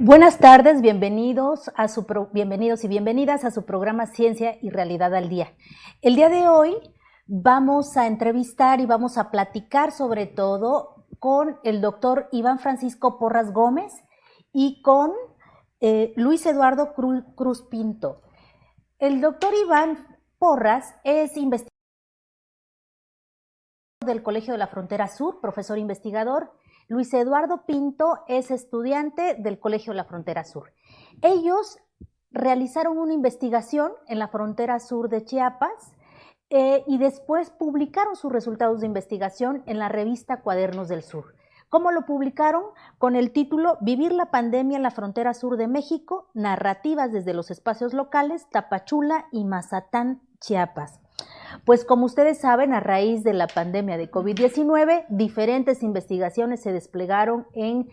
Buenas tardes, bienvenidos y bienvenidas a su programa Ciencia y Realidad al Día. El día de hoy vamos a entrevistar y vamos a platicar sobre todo con el doctor Iván Francisco Porras Gómez y con Luis Eduardo Cruz Pinto. El doctor Iván Porras es investigador del Colegio de la Frontera Sur, profesor investigador. Luis Eduardo Pinto es estudiante del Colegio de la Frontera Sur. Ellos realizaron una investigación en la frontera sur de Chiapas y después publicaron sus resultados de investigación en la revista Cuadernos del Sur. ¿Cómo lo publicaron? Con el título Vivir la pandemia en la frontera sur de México, narrativas desde los espacios locales, Tapachula y Mazatán, Chiapas. Pues como ustedes saben, a raíz de la pandemia de COVID-19, diferentes investigaciones se desplegaron en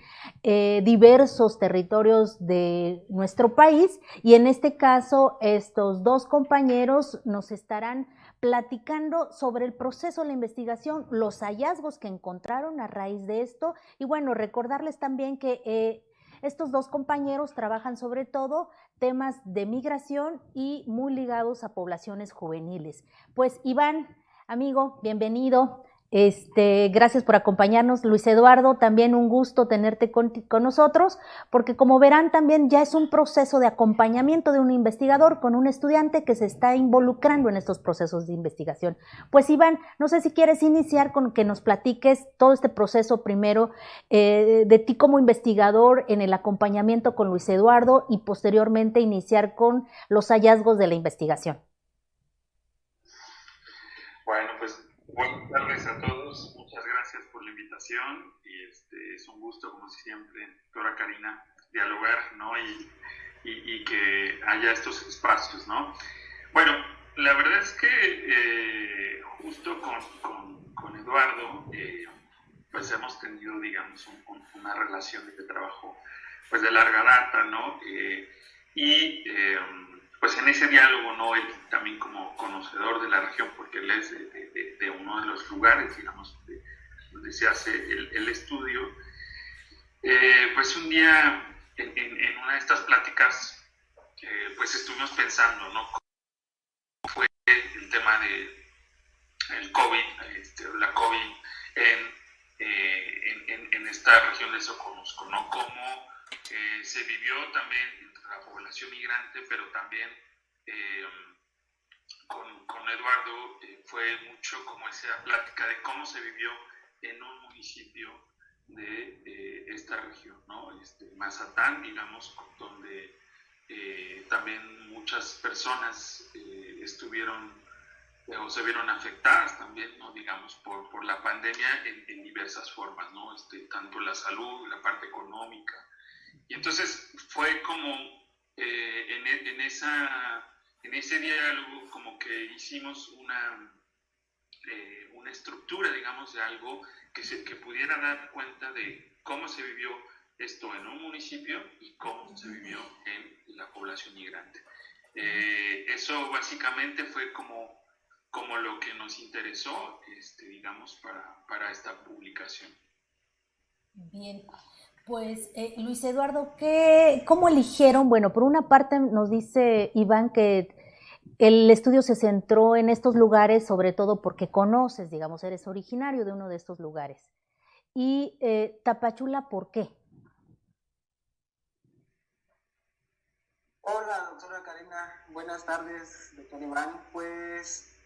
diversos territorios de nuestro país y en este caso estos dos compañeros nos estarán platicando sobre el proceso de la investigación, los hallazgos que encontraron a raíz de esto y bueno, recordarles también que estos dos compañeros trabajan sobre todo temas de migración y muy ligados a poblaciones juveniles. Pues Iván, amigo, bienvenido. Gracias por acompañarnos. Luis Eduardo, también un gusto tenerte con nosotros, porque como verán también ya es un proceso de acompañamiento de un investigador con un estudiante que se está involucrando en estos procesos de investigación. Pues Iván, no sé si quieres iniciar con que nos platiques todo este proceso primero de ti como investigador en el acompañamiento con Luis Eduardo y posteriormente iniciar con los hallazgos de la investigación. Bueno, pues buenas tardes a todos, muchas gracias por la invitación y es un gusto como siempre, doctora Karina, dialogar, ¿no? Y que haya estos espacios, ¿no? Bueno, la verdad es que justo con Eduardo pues hemos tenido, digamos, una relación de trabajo pues de larga data, ¿no? Pues en ese diálogo, ¿no? Él también como conocedor de la región, porque él es de uno de los lugares, digamos, donde se hace el estudio, pues un día en una de estas pláticas, pues estuvimos pensando, ¿no? Cómo fue el tema del COVID, la COVID en esta región de Soconusco, ¿no? Cómo se vivió también entre la población migrante, pero también con Eduardo fue mucho como esa plática de cómo se vivió en un municipio de esta región, ¿no? Mazatán, digamos, donde también muchas personas estuvieron o se vieron afectadas también, ¿no? Digamos, por la pandemia en diversas formas, ¿no? Tanto la salud, la parte económica. Y entonces fue como en ese diálogo como que hicimos una estructura, digamos, de algo que pudiera dar cuenta de cómo se vivió esto en un municipio y cómo se vivió en la población migrante. Eso básicamente fue como lo que nos interesó, digamos, para esta publicación. Bien, pues Luis Eduardo, ¿cómo eligieron? Bueno, por una parte nos dice Iván que el estudio se centró en estos lugares, sobre todo porque conoces, digamos, eres originario de uno de estos lugares. Y Tapachula, ¿por qué? Hola, doctora Karina. Buenas tardes, doctor Iván. Pues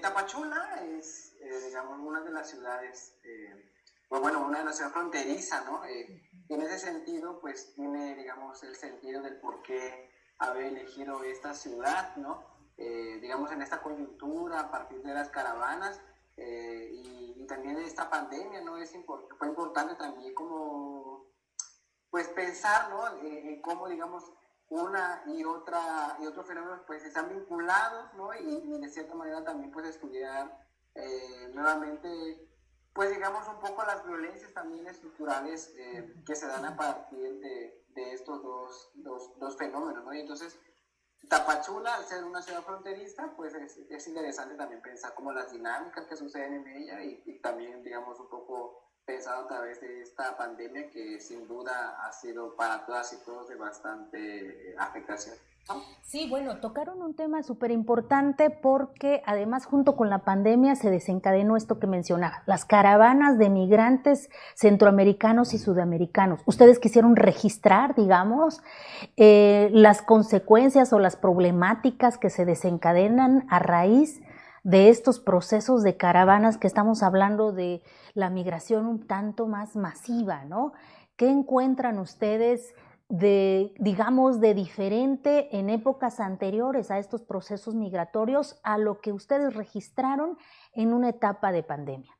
Tapachula es, digamos, una de las ciudades, pues bueno, una de las ciudades fronterizas, ¿no? En ese sentido, pues tiene, digamos, el sentido del por qué haber elegido esta ciudad, ¿no? Digamos, en esta coyuntura, a partir de las caravanas y también de esta pandemia, ¿no? Fue importante también como, pues pensar, ¿no? En cómo, digamos, una y otro fenómeno pues están vinculados, ¿no? Y de cierta manera también pues estudiar nuevamente pues digamos un poco las violencias también estructurales que se dan a partir de estos dos fenómenos, ¿no? Y entonces Tapachula, al ser una ciudad fronteriza, pues es interesante también pensar como las dinámicas que suceden en ella y también digamos un poco pensado a través de esta pandemia que sin duda ha sido para todas y todos de bastante afectación, ¿no? Sí, bueno, tocaron un tema súper importante porque además junto con la pandemia se desencadenó esto que mencionaba, las caravanas de migrantes centroamericanos y sudamericanos. Ustedes quisieron registrar, digamos, las consecuencias o las problemáticas que se desencadenan a raíz de estos procesos de caravanas, que estamos hablando de la migración un tanto más masiva, ¿no? ¿Qué encuentran ustedes de, digamos, de diferente en épocas anteriores a estos procesos migratorios a lo que ustedes registraron en una etapa de pandemia?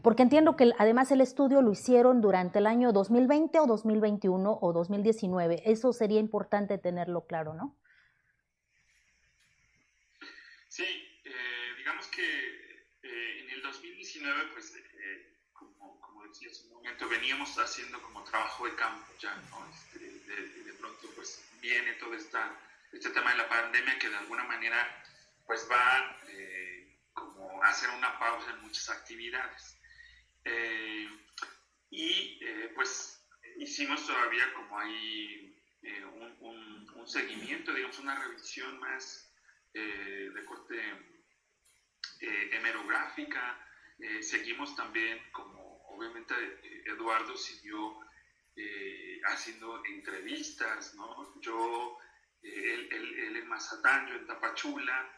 Porque entiendo que además el estudio lo hicieron durante el año 2020 o 2021 o 2019. Eso sería importante tenerlo claro, ¿no? Sí, digamos que en el 2019, pues, como decía hace un momento, veníamos haciendo como trabajo de campo ya, ¿no? De pronto, pues, viene todo este tema de la pandemia que de alguna manera, pues, va como a hacer una pausa en muchas actividades. Pues, hicimos todavía como ahí un seguimiento, digamos, una revisión más de corte hemerográfica. Seguimos también, como obviamente Eduardo siguió haciendo entrevistas, ¿no? Yo, él en Mazatlán, yo en Tapachula,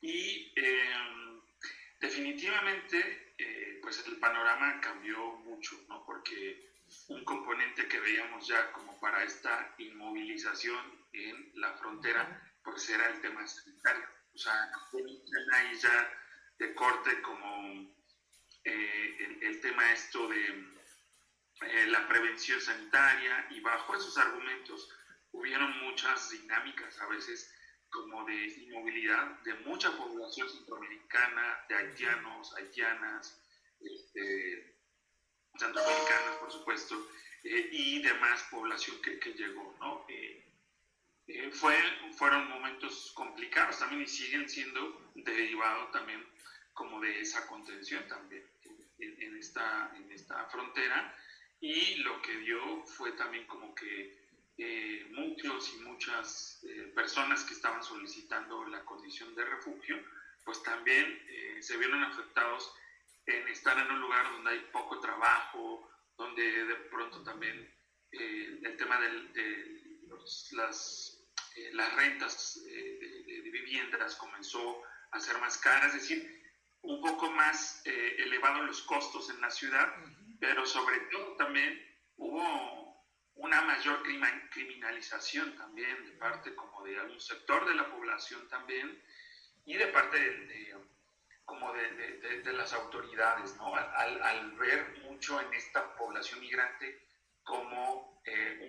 y definitivamente pues el panorama cambió mucho, ¿no? Porque un componente que veíamos ya como para esta inmovilización en la frontera, pues era el tema sanitario. O sea, ahí ya de corte como el tema esto de la prevención sanitaria, y bajo esos argumentos hubieron muchas dinámicas a veces como de inmovilidad de mucha población centroamericana, de haitianos, haitianas, centroamericanas, por supuesto, y demás población que llegó, ¿no? Fueron momentos complicados también y siguen siendo derivado también como de esa contención también en esta frontera, y lo que dio fue también como que muchos y muchas personas que estaban solicitando la condición de refugio, pues también se vieron afectados en estar en un lugar donde hay poco trabajo, donde de pronto también el tema de las rentas de viviendas comenzó a ser más caras, es decir, un poco más elevados los costos en la ciudad, pero sobre todo también hubo una mayor criminalización también de parte como de algún sector de la población también, y de parte de las autoridades, ¿no? Al ver mucho en esta población migrante como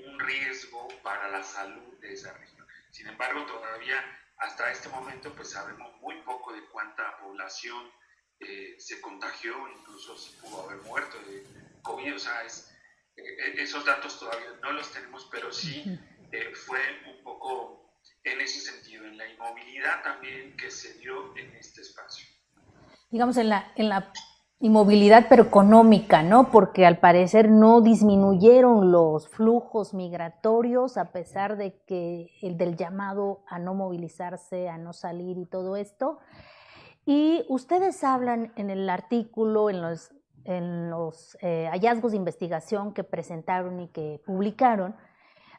un riesgo para la salud de esa región. Sin embargo, todavía hasta este momento pues sabemos muy poco de cuánta población se contagió, incluso se pudo haber muerto de COVID. O sea, esos datos todavía no los tenemos, pero sí fue un poco en ese sentido, en la inmovilidad también que se dio en este espacio. Digamos, en la inmovilidad, pero económica, ¿no? Porque al parecer no disminuyeron los flujos migratorios a pesar de que del llamado a no movilizarse, a no salir y todo esto. Y ustedes hablan en el artículo, en los hallazgos de investigación que presentaron y que publicaron,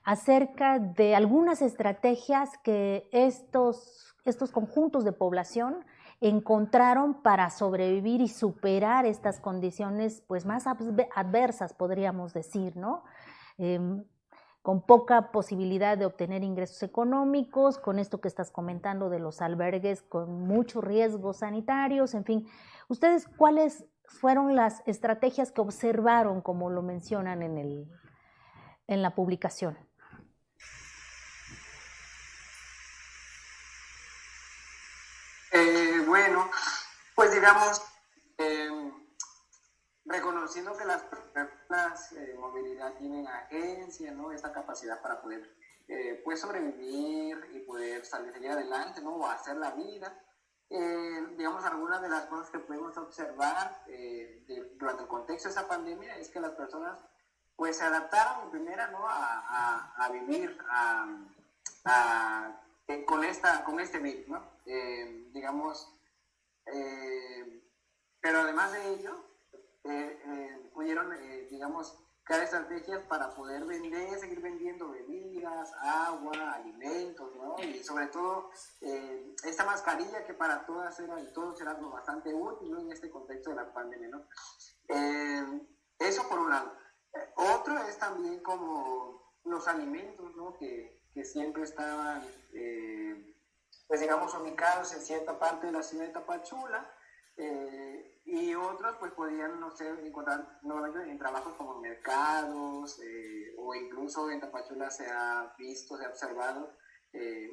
acerca de algunas estrategias que estos conjuntos de población encontraron para sobrevivir y superar estas condiciones pues más adversas, podríamos decir, ¿no? Con poca posibilidad de obtener ingresos económicos, con esto que estás comentando de los albergues, con muchos riesgos sanitarios, en fin. ¿Ustedes cuáles fueron las estrategias que observaron, como lo mencionan en la publicación? Bueno, pues digamos, reconociendo que las personas movilidad tienen agencia, ¿no? Esta capacidad para poder pues sobrevivir y poder salir adelante, ¿no? O hacer la vida. digamos, algunas de las cosas que podemos observar durante el contexto de esta pandemia es que las personas pues se adaptaron en primera, ¿no? a vivir con este virus, ¿no? Digamos, pero además de ello, pudieron, digamos, crear estrategias para poder seguir vendiendo bebidas, agua, alimentos, ¿no? Y sobre todo, esta mascarilla que para todos era algo bastante útil, ¿no? En este contexto de la pandemia, ¿no? Eso por un lado. Otro es también como los alimentos, ¿no? Que siempre estaban, pues digamos, ubicados en cierta parte de la ciudad de Tapachula, y otros pues podían, no sé, encontrar nuevamente en trabajos como mercados, o incluso en Tapachula se ha observado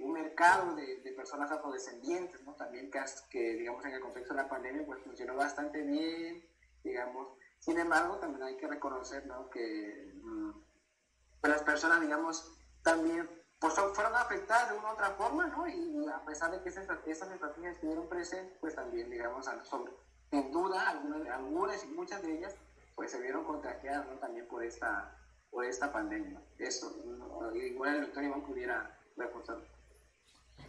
un mercado de personas afrodescendientes, ¿no? También que digamos en el contexto de la pandemia pues funcionó bastante bien, digamos. Sin embargo, también hay que reconocer, ¿no? Que pues las personas, digamos, también pues fueron afectadas de una u otra forma, ¿no? Y a pesar de que esas estrategias estuvieron presentes, pues también, digamos, sin duda, algunas y muchas de ellas, pues se vieron contagiadas, ¿no? También por esta pandemia. Eso, ¿no? Igual el doctor Iván pudiera reforzar.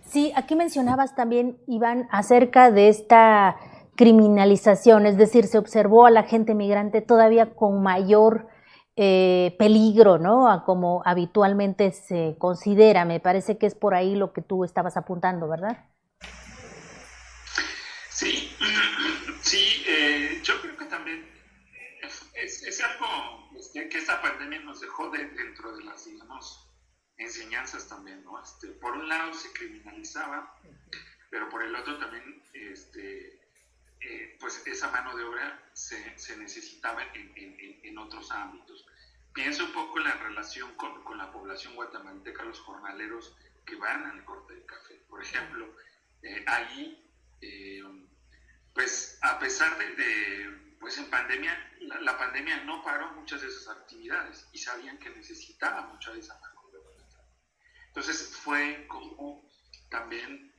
Sí, aquí mencionabas también, Iván, acerca de esta criminalización, es decir, se observó a la gente migrante todavía con mayor peligro, ¿no? A como habitualmente se considera. Me parece que es por ahí lo que tú estabas apuntando, ¿verdad? Sí, sí, yo creo que también es algo que esta pandemia nos dejó dentro de las, digamos, enseñanzas también, ¿no? Por un lado se criminalizaba, pero por el otro también, pues esa mano de obra se necesitaba en otros ámbitos. Pienso un poco en la relación con la población guatemalteca, los jornaleros que van al corte de café. Por ejemplo, ahí, pues a pesar pues en pandemia, la pandemia no paró muchas de esas actividades y sabían que necesitaban mucha de esa mano de obra. Entonces fue como también,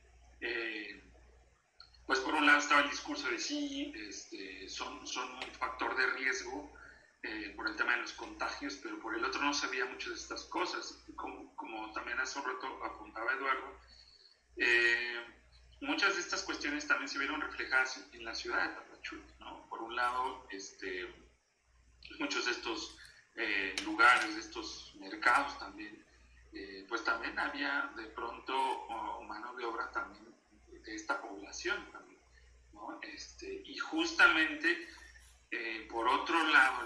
pues por un lado estaba el discurso de sí, son un factor de riesgo por el tema de los contagios, pero por el otro no sabía mucho de estas cosas. Como también hace un rato apuntaba Eduardo, muchas de estas cuestiones también se vieron reflejadas en la ciudad de Tapachula, ¿no? Por un lado, muchos de estos lugares, de estos mercados también, pues también había de pronto mano de obra también de esta población también, ¿no? Y justamente por otro lado,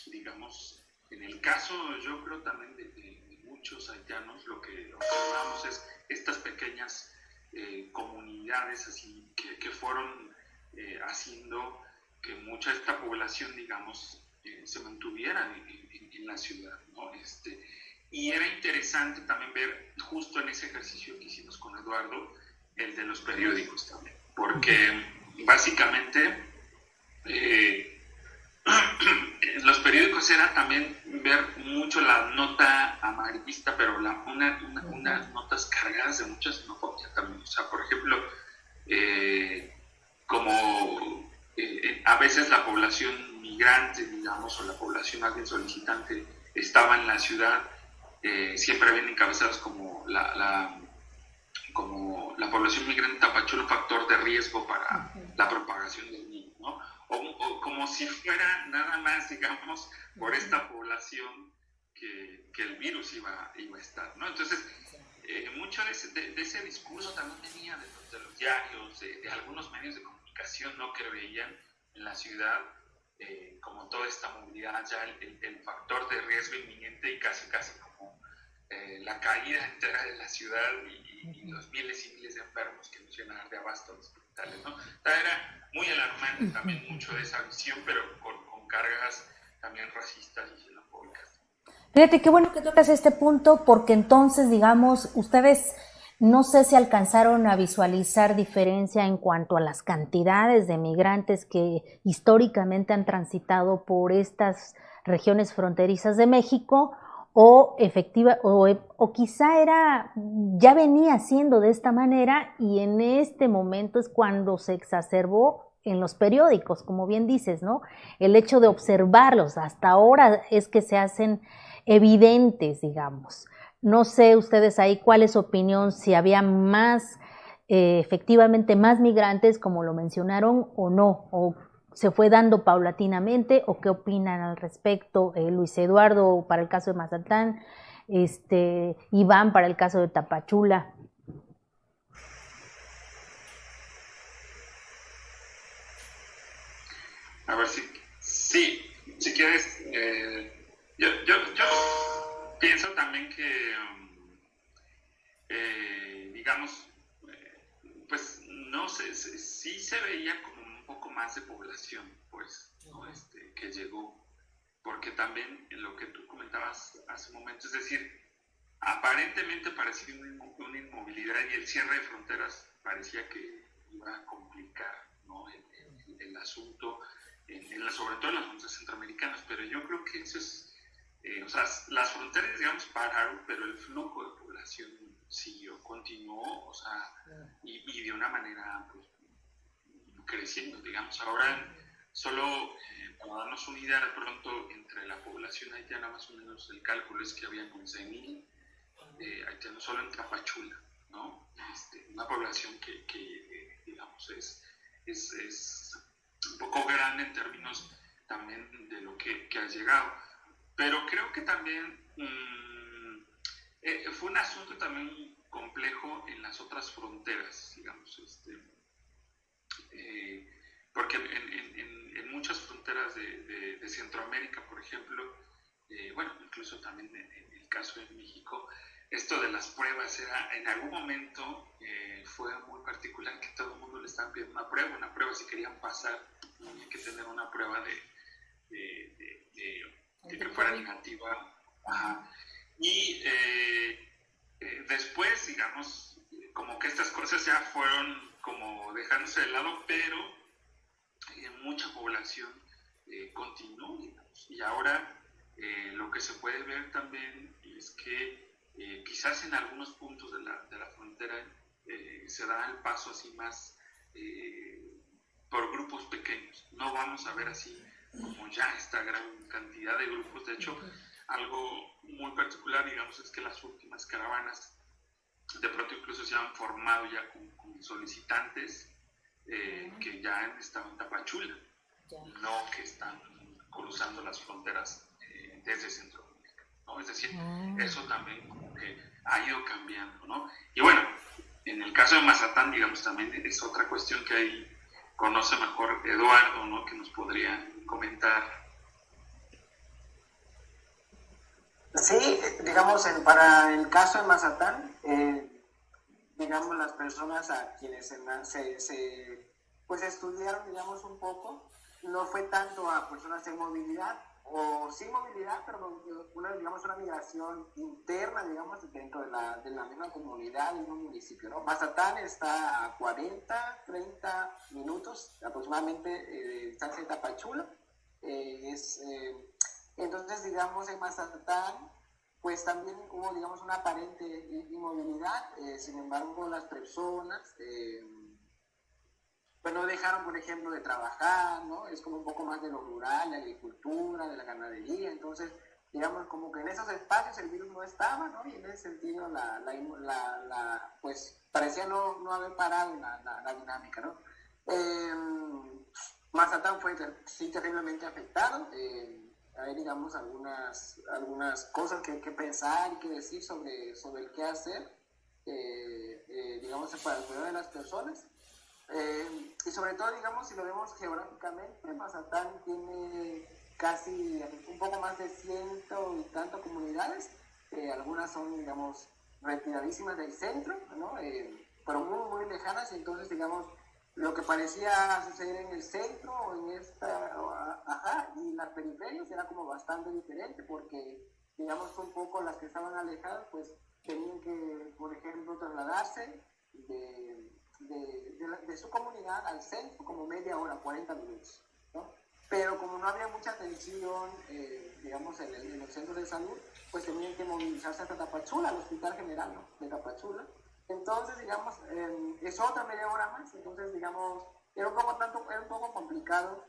digamos, en el caso yo creo también de muchos haitianos, lo que observamos es estas pequeñas comunidades así que fueron haciendo que mucha de esta población, digamos, se mantuviera en la ciudad, ¿no? Y era interesante también ver justo en ese ejercicio que hicimos con Eduardo, el de los periódicos también, porque básicamente los periódicos era también ver mucho la nota amarillista, pero unas notas cargadas de mucha xenofobia también. O sea, por ejemplo, como a veces la población migrante, digamos, o la población más bien solicitante estaba en la ciudad, siempre ven encabezados como la población migrante de Tapachula un factor de riesgo para la propagación del virus, ¿no? O como si fuera nada más, digamos, por esta población que el virus iba a estar, ¿no? Entonces, mucho de ese discurso también venía de los diarios, de algunos medios de comunicación, ¿no? Que veían en la ciudad como toda esta movilidad, ya el factor de riesgo inminente y casi como la caída entera de la ciudad y los miles y miles de enfermos que nos llenan de abasto a los hospitales, ¿no? Era muy alarmante también mucho de esa visión, pero con cargas también racistas y xenofóbicas. Fíjate, qué bueno que tocas este punto, porque entonces, digamos, ustedes no sé si alcanzaron a visualizar diferencia en cuanto a las cantidades de migrantes que históricamente han transitado por estas regiones fronterizas de México, o o quizá ya venía siendo de esta manera y en este momento es cuando se exacerbó en los periódicos, como bien dices, ¿no? El hecho de observarlos, hasta ahora es que se hacen evidentes, digamos. No sé ustedes ahí cuál es su opinión, si había más, efectivamente más migrantes, como lo mencionaron, o no, o se fue dando paulatinamente, o qué opinan al respecto, Luis Eduardo para el caso de Mazatlán, Iván para el caso de Tapachula. A ver si quieres, yo pienso también que, digamos, pues no sé, sí se veía como un poco más de población, pues, ¿no? Que llegó, porque también en lo que tú comentabas hace un momento, es decir, aparentemente parecía una inmovilidad y el cierre de fronteras parecía que iba a complicar, ¿no? el asunto, sobre todo en las fronteras centroamericanas, pero yo creo que eso es, o sea, las fronteras, digamos, pararon, pero el flujo de población siguió, continuó, o sea, y de una manera, pues, creciendo, digamos. Ahora, solo para darnos una idea, de pronto, entre la población haitiana, más o menos el cálculo es que había 11,000 haitianos solo en Tapachula, ¿no? Una población que digamos, es un poco grande en términos también de lo que ha llegado. Pero creo que también fue un asunto también complejo en las otras fronteras, digamos, porque en muchas fronteras de Centroamérica, por ejemplo, bueno, incluso también en el caso de México, esto de las pruebas era, en algún momento fue muy particular, que todo el mundo le estaba pidiendo una prueba, si querían pasar, tenía que tener una prueba de que fuera negativa. Ajá. Y después, digamos, como que estas cosas ya fueron como dejándose de lado, pero mucha población continuó, digamos. Y ahora lo que se puede ver también es que quizás en algunos puntos de la frontera se da el paso así más por grupos pequeños. No vamos a ver así como ya esta gran cantidad de grupos. De hecho, algo muy particular, digamos, es que las últimas caravanas de pronto incluso se han formado ya con solicitantes que ya han estado en Tapachula, no que están cruzando las fronteras desde Centroamérica, ¿no? Es decir, eso también como que ha ido cambiando, ¿no? Y bueno, en el caso de Mazatlán, digamos, también es otra cuestión que ahí conoce mejor Eduardo, ¿no? Que nos podría comentar. Sí, digamos, para el caso de Mazatlán, digamos, las personas a quienes pues estudiaron, digamos, un poco, no fue tanto a personas en movilidad, o sin movilidad, pero digamos, una migración interna, digamos, dentro de la misma comunidad, en un municipio, ¿no? Mazatlán está a 40, 30 minutos aproximadamente de distancia de Tapachula. Entonces, digamos, en Mazatlán, pues también hubo, digamos, una aparente inmovilidad. Sin embargo, las personas pues no dejaron, por ejemplo, de trabajar, ¿no? Es como un poco más de lo rural, la agricultura, de la ganadería. Entonces, digamos, como que en esos espacios el virus no estaba, ¿no? Y en ese sentido, pues parecía no haber parado la dinámica, ¿no? Mazatlán fue sí terriblemente afectado. Hay, digamos, algunas cosas que pensar y que decir sobre el qué hacer, digamos, para el cuidado de las personas. Y sobre todo, digamos, si lo vemos geográficamente, Mazatlán tiene casi un poco más de 100 y tanto comunidades. Algunas son, digamos, retiradísimas del centro, ¿no? Pero muy, muy lejanas. Y entonces, digamos, lo que parecía suceder en el centro o en y las periferias era como bastante diferente, porque, digamos, un poco las que estaban alejadas, pues tenían que, por ejemplo, trasladarse de su comunidad al centro como media hora, 40 minutos, ¿no? pero como no había mucha atención, digamos, en los centros de salud, pues tenían que movilizarse hasta Tapachula, al Hospital General, ¿no?, de Tapachula. Entonces, digamos, es otra media hora más. Entonces, digamos, era un poco complicado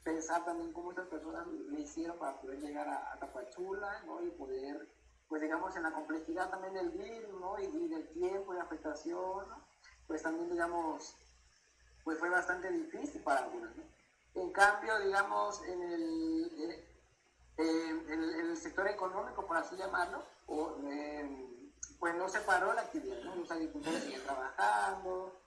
pensar también cómo estas personas le hicieron para poder llegar a Tapachula, ¿no?, y poder, pues digamos, en la complejidad también del virus, ¿no?, y del tiempo y afectación, ¿no?, pues también, digamos, pues fue bastante difícil para algunas, ¿no? En cambio, digamos, en el sector económico, por así llamarlo, pues no se paró la actividad, ¿no? Los agricultores seguían trabajando,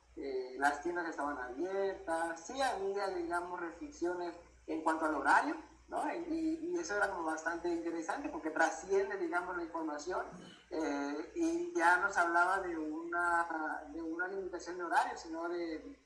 las tiendas estaban abiertas, sí había, digamos, restricciones en cuanto al horario, ¿no? Y eso era como bastante interesante porque trasciende, digamos, la información, y ya no se hablaba de una limitación de horario, sino de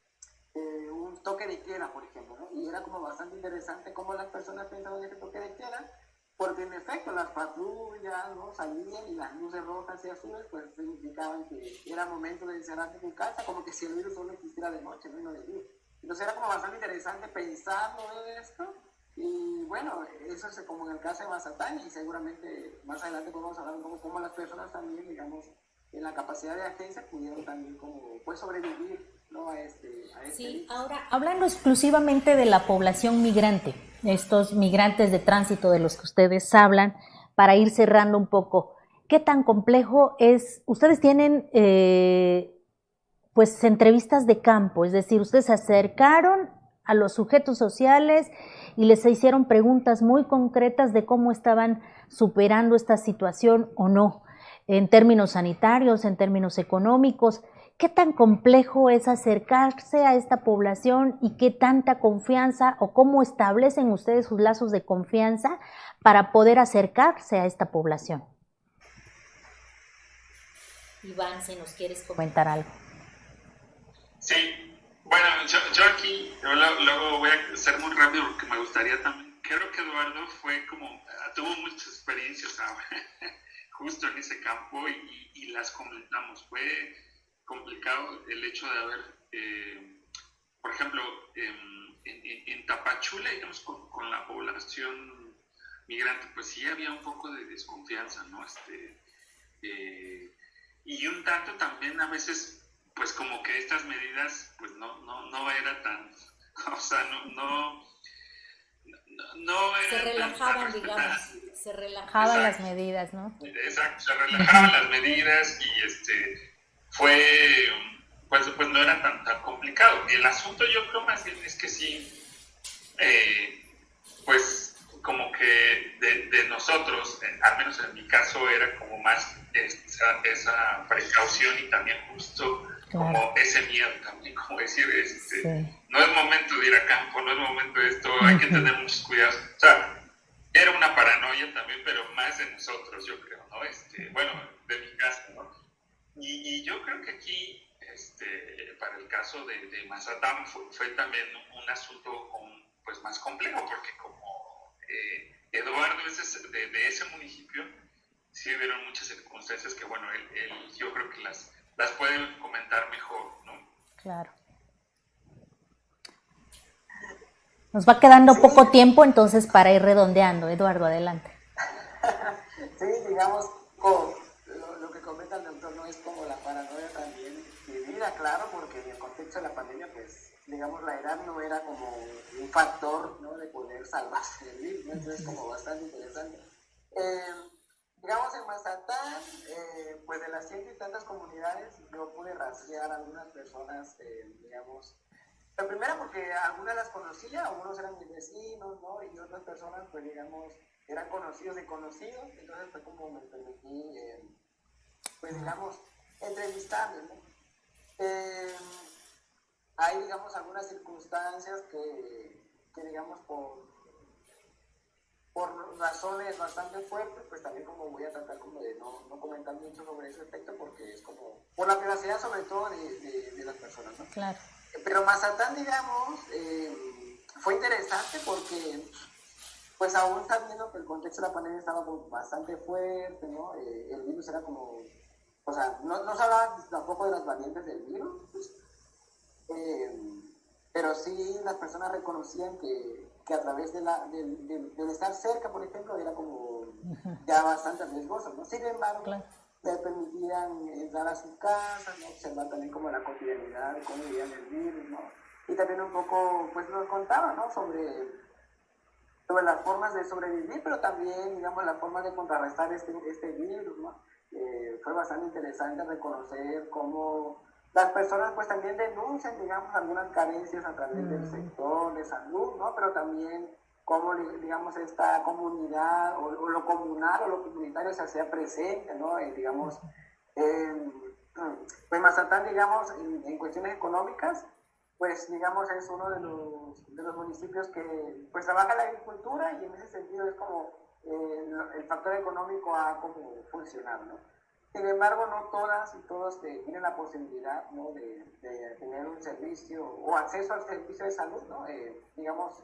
un toque de queda, por ejemplo, ¿no? Y era como bastante interesante cómo las personas pensaban en ese toque de queda, porque en efecto las patrullas, ¿no?, salían y las luces rojas y azules pues significaban que era momento de encerrarse en tu casa, como que si el virus solo existiera de noche, no de día. Entonces era como bastante interesante pensarlo en esto, y bueno, eso es como en el caso de Mazatán, y seguramente más adelante podemos hablar un poco cómo las personas también, digamos, en la capacidad de agencia pudieron también como pues sobrevivir, ¿no?, a este sí, ahora hablando exclusivamente de la población migrante, estos migrantes de tránsito de los que ustedes hablan, para ir cerrando un poco, ¿qué tan complejo es? Ustedes tienen pues entrevistas de campo, es decir, ustedes se acercaron a los sujetos sociales y les hicieron preguntas muy concretas de cómo estaban superando esta situación o no, en términos sanitarios, en términos económicos. ¿Qué tan complejo es acercarse a esta población y qué tanta confianza o cómo establecen ustedes sus lazos de confianza para poder acercarse a esta población? Iván, si nos quieres comentar algo. Sí, bueno, yo aquí, luego voy a ser muy rápido porque me gustaría también, creo que Eduardo tuvo muchas experiencias justo en ese campo y las comentamos. Fue complicado el hecho de haber, por ejemplo, en Tapachula, digamos, con la población migrante, pues sí había un poco de desconfianza, ¿no? Y un tanto también a veces, pues como que estas medidas, pues no era tan, o sea, no eran se relajaban, tan digamos, se relajaban las medidas, ¿no? Exacto, se relajaban las medidas y pues no era tan complicado. El asunto yo creo más bien es que sí, pues como que de nosotros, al menos en mi caso, era como más esa precaución y también justo como ese miedo también, como decir, sí, no es momento de ir a campo, no es momento de esto, hay que tener muchos cuidados. O sea, era una paranoia también, pero más de nosotros, yo creo, ¿no? Bueno, de mi caso, ¿no? Y yo creo que aquí, para el caso de Mazatán, fue también un asunto pues más complejo, porque como Eduardo es de ese municipio, sí hubieron muchas circunstancias que, bueno, él yo creo que las puede comentar mejor, ¿no? Claro. Nos va quedando poco tiempo, entonces, para ir redondeando. Eduardo, adelante. Sí, digamos, lo que comenta el doctor, no es como la paranoia también vivida, claro, porque en el contexto de la pandemia, pues, digamos, la edad no era como un factor, ¿no?, de poder salvarse del virus, ¿no? Entonces es como bastante interesante. Digamos, en Mazatán, pues de las 100 y tantas comunidades, yo pude rastrear a algunas personas, digamos, la primera porque algunas las conocía, algunos eran mis vecinos, ¿no? Y otras personas, pues digamos, eran conocidos de conocidos, entonces fue como me permití, pues digamos, entrevistarles, ¿no? Hay, digamos, algunas circunstancias que digamos, por razones bastante fuertes, pues también como voy a tratar como de no comentar mucho sobre ese aspecto porque es como, por la privacidad sobre todo de las personas, ¿no? Claro. Pero Mazatán, digamos, fue interesante porque, pues aún sabiendo que el contexto de la pandemia estaba como bastante fuerte, ¿no? El virus era como, o sea, no se hablaba tampoco de las variantes del virus, pues, pero sí las personas reconocían que que a través del estar cerca, por ejemplo, era como ya bastante riesgoso, ¿no? Sin embargo, Claro. le permitían entrar a sus casas, ¿no? Observar también como la cotidianidad, cómo vivían el virus, ¿no? Y también un poco, pues nos contaba, ¿no? Sobre las formas de sobrevivir, pero también, digamos, la forma de contrarrestar este virus, ¿no? Fue bastante interesante reconocer cómo las personas pues también denuncian, digamos, algunas carencias a través del sector de salud, ¿no? Pero también cómo, digamos, esta comunidad o lo comunal o lo comunitario se hacía presente, ¿no? Digamos, pues Mazatán, digamos, en cuestiones económicas, pues digamos es uno de los municipios que pues trabaja la agricultura y en ese sentido es como el factor económico ha como funcionado, ¿no? Sin embargo, no todas y todos tienen la posibilidad, ¿no? de tener un servicio o acceso al servicio de salud, ¿no? Digamos,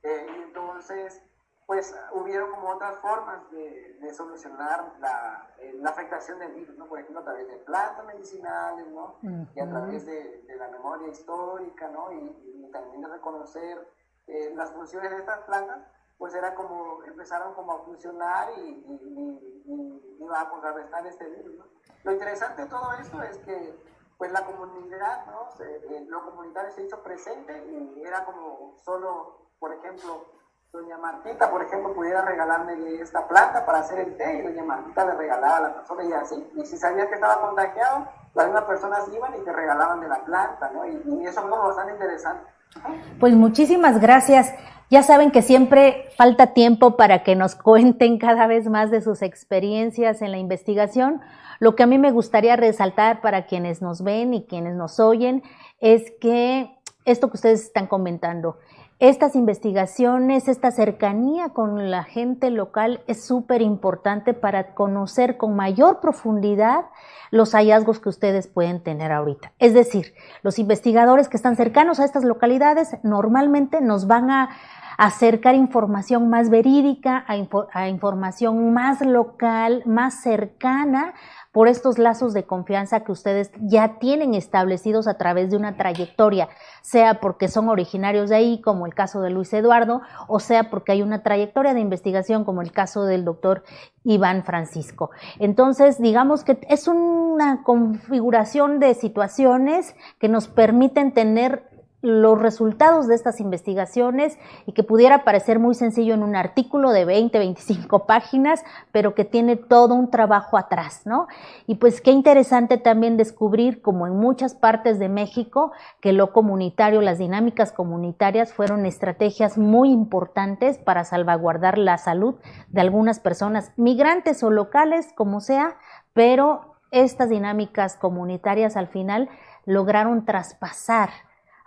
y entonces pues hubieron como otras formas de solucionar la afectación del virus, ¿no? Por ejemplo, a través de plantas medicinales, ¿no? Y a través de la memoria histórica, ¿no? Y también de reconocer las funciones de estas plantas, pues era como, empezaron como a funcionar y iba a contrarrestar este virus, ¿no? Lo interesante de todo esto es que pues la comunidad, ¿no? Lo comunitario se hizo presente y era como solo, por ejemplo, doña Martita, por ejemplo, pudiera regalarme esta planta para hacer el té y doña Martita le regalaba a la persona y así. Y si sabía que estaba contagiado, las mismas personas iban y te regalaban de la planta, ¿no? Y eso fue bastante interesante. Pues muchísimas gracias. Ya saben que siempre falta tiempo para que nos cuenten cada vez más de sus experiencias en la investigación. Lo que a mí me gustaría resaltar para quienes nos ven y quienes nos oyen es que esto que ustedes están comentando, estas investigaciones, esta cercanía con la gente local es súper importante para conocer con mayor profundidad los hallazgos que ustedes pueden tener ahorita. Es decir, los investigadores que están cercanos a estas localidades normalmente nos van a acercar información más verídica, a información más local, más cercana, por estos lazos de confianza que ustedes ya tienen establecidos a través de una trayectoria, sea porque son originarios de ahí, como el caso de Luis Eduardo, o sea porque hay una trayectoria de investigación, como el caso del doctor Iván Francisco. Entonces, digamos que es una configuración de situaciones que nos permiten tener los resultados de estas investigaciones y que pudiera parecer muy sencillo en un artículo de 20, 25 páginas, pero que tiene todo un trabajo atrás, ¿no? Y pues qué interesante también descubrir, como en muchas partes de México, que lo comunitario, las dinámicas comunitarias fueron estrategias muy importantes para salvaguardar la salud de algunas personas, migrantes o locales, como sea, pero estas dinámicas comunitarias al final lograron traspasar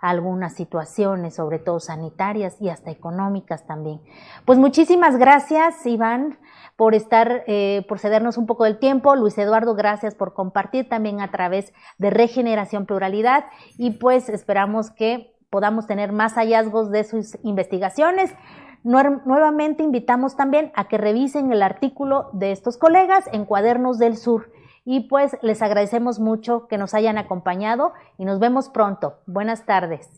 algunas situaciones, sobre todo sanitarias y hasta económicas también. Pues muchísimas gracias, Iván, por cedernos un poco del tiempo. Luis Eduardo, gracias por compartir también a través de Regeneración Pluralidad y pues esperamos que podamos tener más hallazgos de sus investigaciones. Nuevamente invitamos también a que revisen el artículo de estos colegas en Cuadernos del Sur. Y pues les agradecemos mucho que nos hayan acompañado y nos vemos pronto. Buenas tardes.